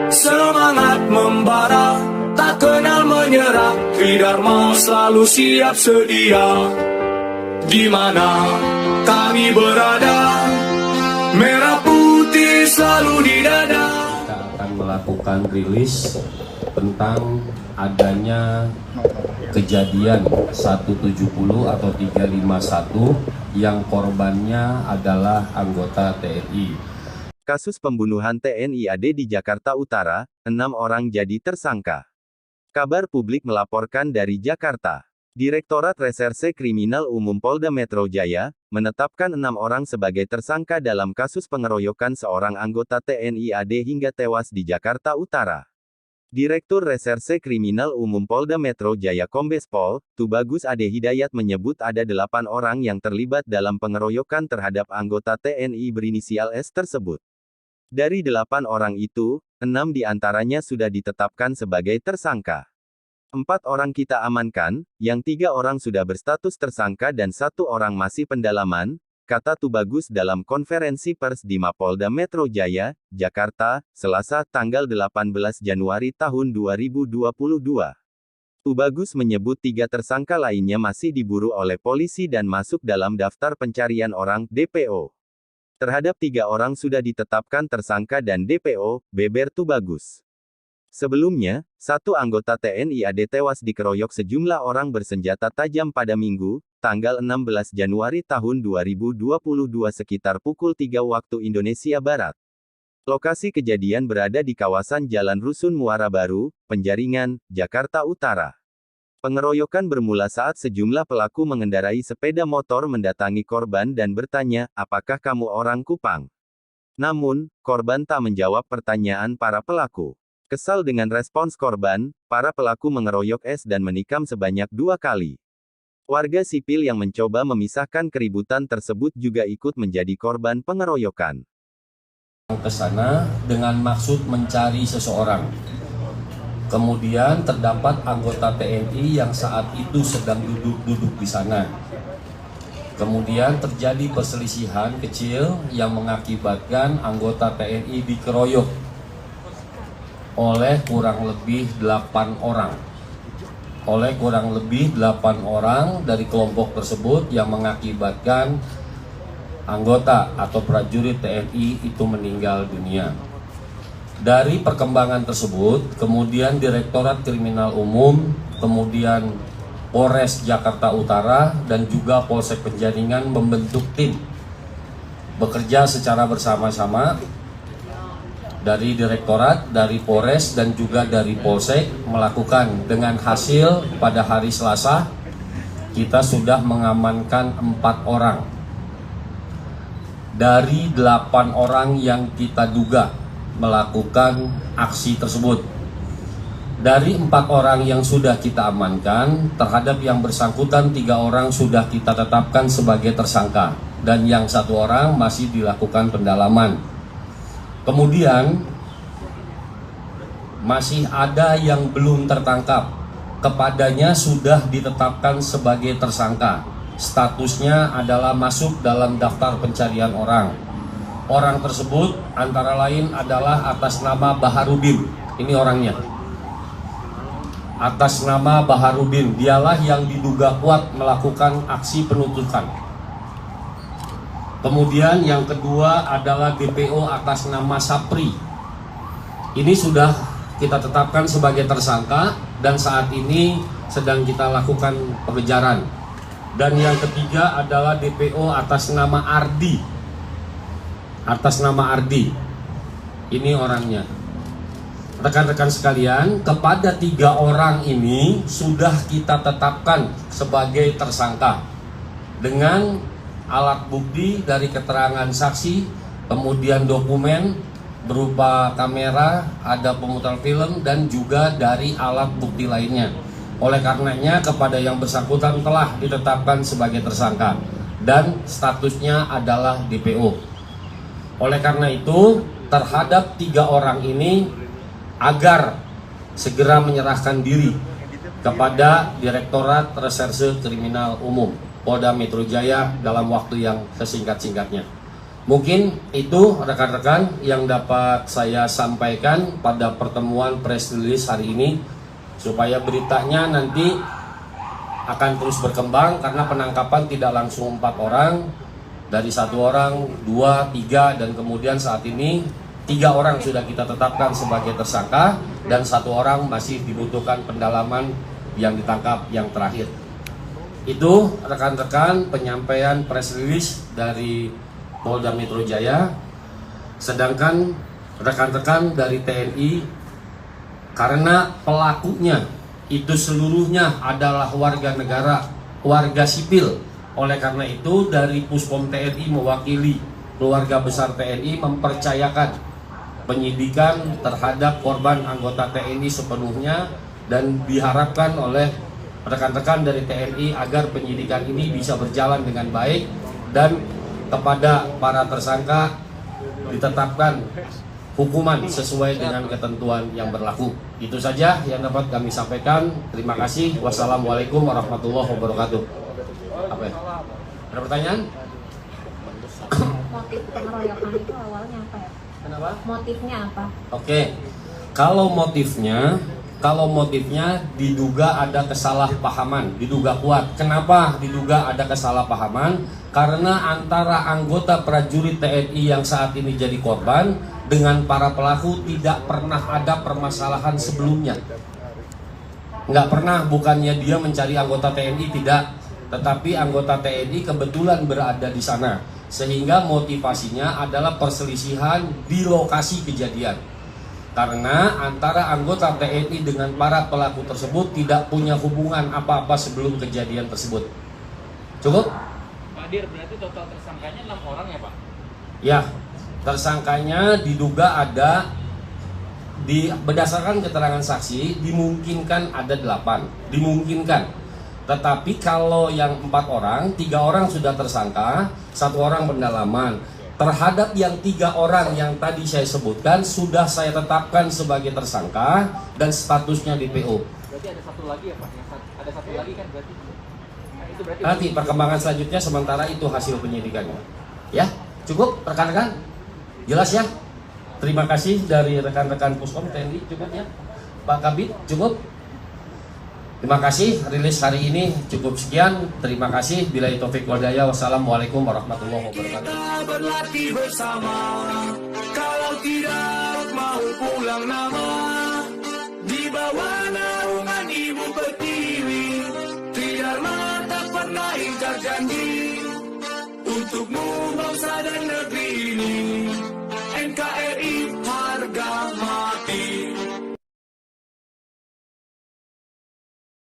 Semangat membara, tak kenal menyerah, Tridharma selalu siap sedia. Di mana kami berada, merah putih selalu di dada. Kita akan melakukan rilis tentang adanya kejadian 170 atau 351 yang korbannya adalah anggota TNI. Kasus pembunuhan TNI AD di Jakarta Utara, 6 orang jadi tersangka. Kabar Publik melaporkan dari Jakarta. Direktorat Reserse Kriminal Umum Polda Metro Jaya menetapkan 6 orang sebagai tersangka dalam kasus pengeroyokan seorang anggota TNI AD hingga tewas di Jakarta Utara. Direktur Reserse Kriminal Umum Polda Metro Jaya Kombes Pol Tubagus Ade Hidayat menyebut ada 8 orang yang terlibat dalam pengeroyokan terhadap anggota TNI berinisial S tersebut. Dari 8 orang itu, 6 diantaranya sudah ditetapkan sebagai tersangka. 4 orang kita amankan, yang 3 orang sudah berstatus tersangka dan 1 orang masih pendalaman, kata Tubagus dalam konferensi pers di Mapolda Metro Jaya, Jakarta, Selasa, tanggal 18 Januari tahun 2022. Tubagus menyebut 3 tersangka lainnya masih diburu oleh polisi dan masuk dalam daftar pencarian orang, DPO. Terhadap 3 orang sudah ditetapkan tersangka dan DPO, beber Tubagus. Sebelumnya, 1 anggota TNI AD tewas dikeroyok sejumlah orang bersenjata tajam pada Minggu, tanggal 16 Januari tahun 2022 sekitar pukul 3 waktu Indonesia Barat. Lokasi kejadian berada di kawasan Jalan Rusun Muara Baru, Penjaringan, Jakarta Utara. Pengeroyokan bermula saat sejumlah pelaku mengendarai sepeda motor mendatangi korban dan bertanya, "Apakah kamu orang Kupang?" Namun, korban tak menjawab pertanyaan para pelaku. Kesal dengan respons korban, para pelaku mengeroyok S dan menikam sebanyak 2 kali. Warga sipil yang mencoba memisahkan keributan tersebut juga ikut menjadi korban pengeroyokan. Ke sana dengan maksud mencari seseorang. Kemudian terdapat anggota TNI yang saat itu sedang duduk-duduk di sana. Kemudian terjadi perselisihan kecil yang mengakibatkan anggota TNI dikeroyok oleh kurang lebih 8 orang. Oleh kurang lebih 8 orang dari kelompok tersebut yang mengakibatkan anggota atau prajurit TNI itu meninggal dunia. Dari perkembangan tersebut, kemudian Direktorat Kriminal Umum, kemudian Polres Jakarta Utara, dan juga Polsek Penjaringan membentuk tim. Bekerja secara bersama-sama dari Direktorat, dari Polres, dan juga dari Polsek melakukan dengan hasil pada hari Selasa, kita sudah mengamankan 4 orang. Dari 8 orang yang kita duga melakukan aksi tersebut. Dari 4 orang yang sudah kita amankan, terhadap yang bersangkutan 3 orang sudah kita tetapkan sebagai tersangka, dan yang 1 orang masih dilakukan pendalaman. Kemudian, masih ada yang belum tertangkap, kepadanya sudah ditetapkan sebagai tersangka. Statusnya adalah masuk dalam daftar pencarian orang. Orang tersebut antara lain adalah atas nama Baharudin. Ini orangnya. Atas nama Baharudin, dialah yang diduga kuat melakukan aksi penuntutan. Kemudian yang kedua adalah DPO atas nama Sapri. Ini sudah kita tetapkan sebagai tersangka dan saat ini sedang kita lakukan pengejaran. Dan yang ketiga adalah DPO atas nama Ardi. Atas nama Ardi. Ini orangnya. Rekan-rekan sekalian, kepada 3 orang ini sudah kita tetapkan sebagai tersangka dengan alat bukti dari keterangan saksi, kemudian dokumen berupa kamera, ada pemutar film, dan juga dari alat bukti lainnya. Oleh karenanya, kepada yang bersangkutan telah ditetapkan sebagai tersangka dan statusnya adalah DPO. Oleh karena itu, terhadap 3 orang ini agar segera menyerahkan diri kepada Direktorat Reserse Kriminal Umum Polda Metro Jaya dalam waktu yang sesingkat-singkatnya. Mungkin itu rekan-rekan yang dapat saya sampaikan pada pertemuan press release hari ini, supaya beritanya nanti akan terus berkembang, karena penangkapan tidak langsung 4 orang, dari 1 orang, 2, 3, dan kemudian saat ini 3 orang sudah kita tetapkan sebagai tersangka, dan 1 orang masih dibutuhkan pendalaman yang ditangkap yang terakhir. Itu rekan-rekan penyampaian press release dari Polda Metro Jaya. Sedangkan rekan-rekan dari TNI, karena pelakunya itu seluruhnya adalah warga negara, warga sipil, oleh karena itu dari Puspom TNI mewakili keluarga besar TNI mempercayakan penyidikan terhadap korban anggota TNI sepenuhnya, dan diharapkan oleh rekan-rekan dari TNI agar penyidikan ini bisa berjalan dengan baik dan kepada para tersangka ditetapkan hukuman sesuai dengan ketentuan yang berlaku. Itu saja yang dapat kami sampaikan. Terima kasih. Wassalamualaikum warahmatullahi wabarakatuh. Apa ya? Ada pertanyaan? Motif pengeroyokan itu awalnya apa ya? Kenapa? Motifnya apa? Oke. Kalau motifnya diduga ada kesalahpahaman, diduga kuat. Kenapa diduga ada kesalahpahaman? Karena antara anggota prajurit TNI yang saat ini jadi korban dengan para pelaku tidak pernah ada permasalahan sebelumnya. Nggak pernah, bukannya dia mencari anggota TNI, tidak. Tetapi anggota TNI kebetulan berada di sana. Sehingga motivasinya adalah perselisihan di lokasi kejadian. Karena antara anggota TNI dengan para pelaku tersebut tidak punya hubungan apa-apa sebelum kejadian tersebut. Cukup? Pak Dir, berarti total tersangkanya 6 orang ya Pak? Ya, tersangkanya diduga ada, berdasarkan keterangan saksi, dimungkinkan ada 8. Dimungkinkan. Tetapi kalau yang 4 orang, 3 orang sudah tersangka, 1 orang pendalaman. Terhadap yang 3 orang yang tadi saya sebutkan sudah saya tetapkan sebagai tersangka dan statusnya DPO. Berarti ada 1 lagi ya Pak? Ada 1 lagi kan berarti? Nah, itu berarti Nanti perkembangan selanjutnya sementara itu hasil penyidikannya. Ya, cukup rekan-rekan? Jelas ya? Terima kasih dari rekan-rekan Puspom TNI, cukup ya? Pak Kabid, cukup? Terima kasih, rilis hari ini cukup sekian. Terima kasih. Billahi taufik wal hidayah. Wassalamualaikum warahmatullahi wabarakatuh. Kita berlatih bersama, kalau tidak mau pulang nama